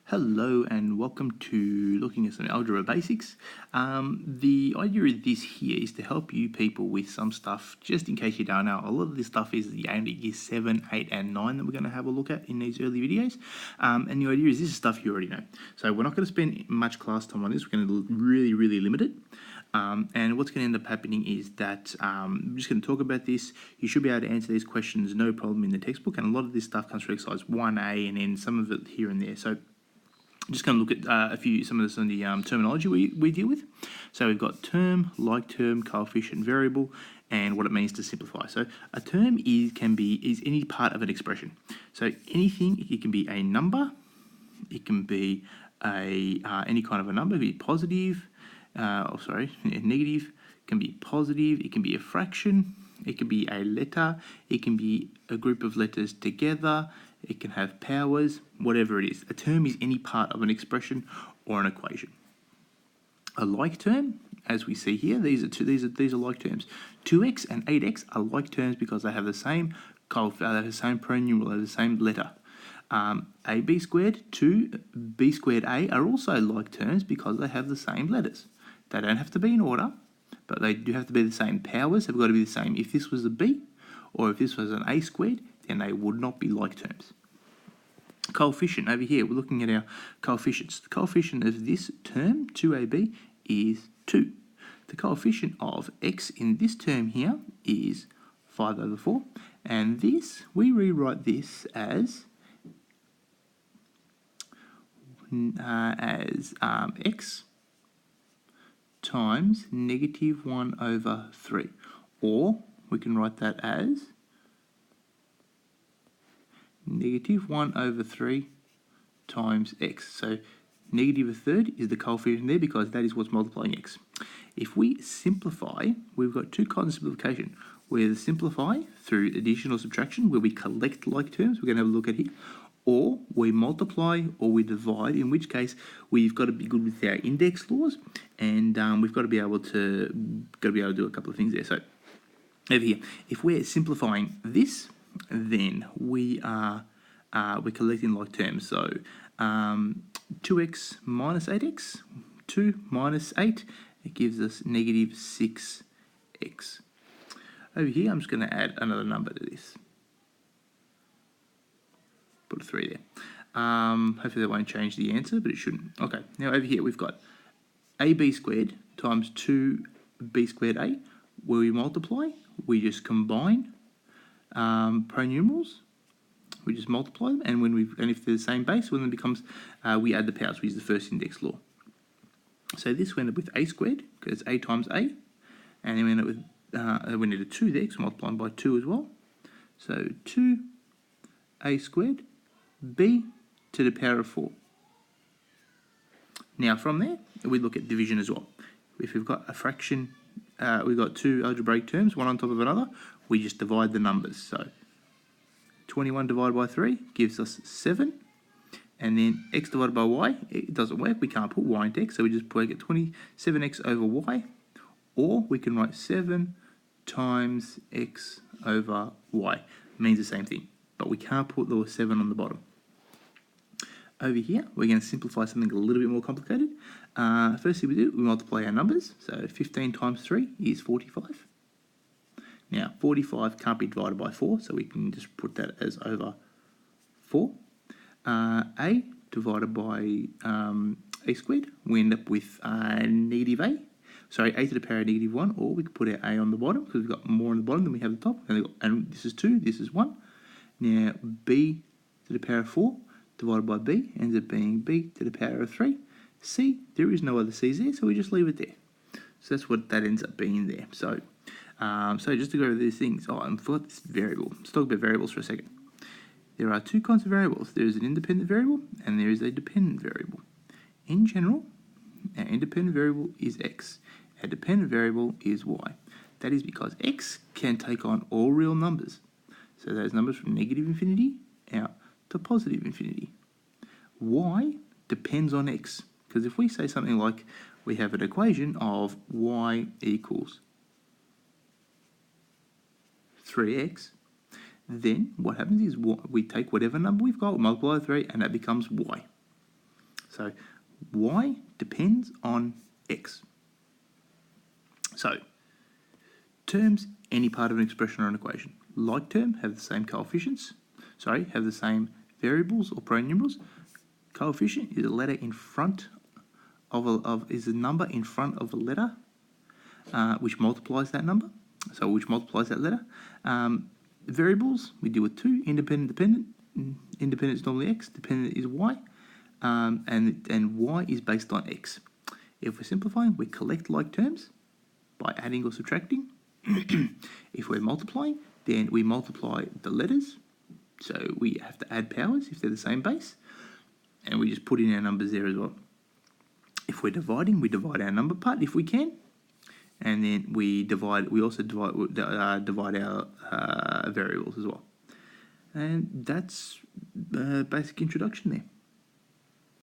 Hello and welcome to looking at some algebra basics. The idea of this here is to help you people with some stuff, just in case you don't know. A lot of this stuff is aimed at year 7, 8 and 9 that we're going to have a look at in these early videos. And the idea is this is stuff you already know. So we're not going to spend much class time on this. We're going to really limit it. And what's going to end up happening is that I'm just going to talk about this. You should be able to answer these questions no problem in the textbook. And a lot of this stuff comes from exercise 1A and then some of it here and there. So I'm just going to look at some of this on the terminology we deal with. So we've got term, like term, coefficient, variable, and what it means to simplify. So a term is any part of an expression. So anything, it can be a number, it can be any kind of a number, it can be positive, negative, it can be positive, it can be a fraction, it can be a letter, it can be a group of letters together, it can have powers, whatever it is. A term is any part of an expression or an equation. A like term, as we see here, these are like terms. 2x and 8x are like terms because they have the same pronumeral, they have the same letter. AB squared, 2b squared a are also like terms because they have the same letters. They don't have to be in order, but they do have to be the same. Powers have got to be the same. If this was a b, or if this was an a squared, then they would not be like terms. Coefficient, over here, we're looking at our coefficients. The coefficient of this term, 2ab, is 2. The coefficient of x in this term here is 5 over 4. And this, we rewrite this as x times negative 1 over 3. Or we can write that as negative 1 over 3 times x. So negative a third is the coefficient there because that is what's multiplying x. If we simplify, we've got two kinds of simplification. We either simplify through addition or subtraction, where we collect like terms, we're going to have a look at here, or we multiply or we divide, in which case we've got to be good with our index laws, and we've got to be able to do a couple of things there. So over here, if we're simplifying this, then we're collecting like terms. So 2x minus 8x, 2 minus 8, it gives us negative 6x. Over here, I'm just going to add another number to this. Put a 3 there. Hopefully that won't change the answer, but it shouldn't. Okay, now over here we've got ab squared times 2b squared a. Where we multiply, we just combine pronumerals. We just multiply them, and if they're the same base, when it becomes, we add the powers. We use the first index law. So this we end up with a squared because it's a times a, and then we end up with we need a 2 there because we're multiplying by 2 as well. So 2a squared b to the power of 4. Now from there, we look at division as well. If we've got a fraction, we've got two algebraic terms, one on top of another, we just divide the numbers. So 21 divided by 3 gives us 7. And then x divided by y, it doesn't work. We can't put y into x, so we just get 27x over y. Or we can write 7 times x over y. It means the same thing, but we can't put the 7 on the bottom. Over here, we're going to simplify something a little bit more complicated. First thing we do, we multiply our numbers. So 15 times 3 is 45. Now, 45 can't be divided by 4, so we can just put that as over 4. A divided by a squared, we end up with negative a. Sorry, a to the power of negative 1, or we could put our a on the bottom because we've got more on the bottom than we have at the top. And this is 2, this is 1. Now, b to the power of 4 divided by b ends up being b to the power of 3. C, there is no other c's there, so we just leave it there. So that's what that ends up being there. So just to go over these things, I forgot this variable. Let's talk about variables for a second. There are two kinds of variables. There is an independent variable and there is a dependent variable. In general, our independent variable is x. Our dependent variable is y. That is because x can take on all real numbers. So those numbers from negative infinity out to positive infinity. Y depends on x. Because if we say something like we have an equation of y equals 3x, then what happens is we take whatever number we've got, multiply by 3, and that becomes y. So y depends on x. So terms, any part of an expression or an equation. Like term have the same coefficients, have the same variables or pronumerals. Coefficient is a letter in front is a number in front of a letter which multiplies that number, which multiplies that letter. Variables, we deal with two, independent, dependent. Independent is normally x, dependent is y, and y is based on x. If we're simplifying, we collect like terms by adding or subtracting. If we're multiplying, then we multiply the letters, so we have to add powers if they're the same base, and we just put in our numbers there as well. If we're dividing, we divide our number part if we can, and then we also divide our variables as well. And that's a basic introduction there.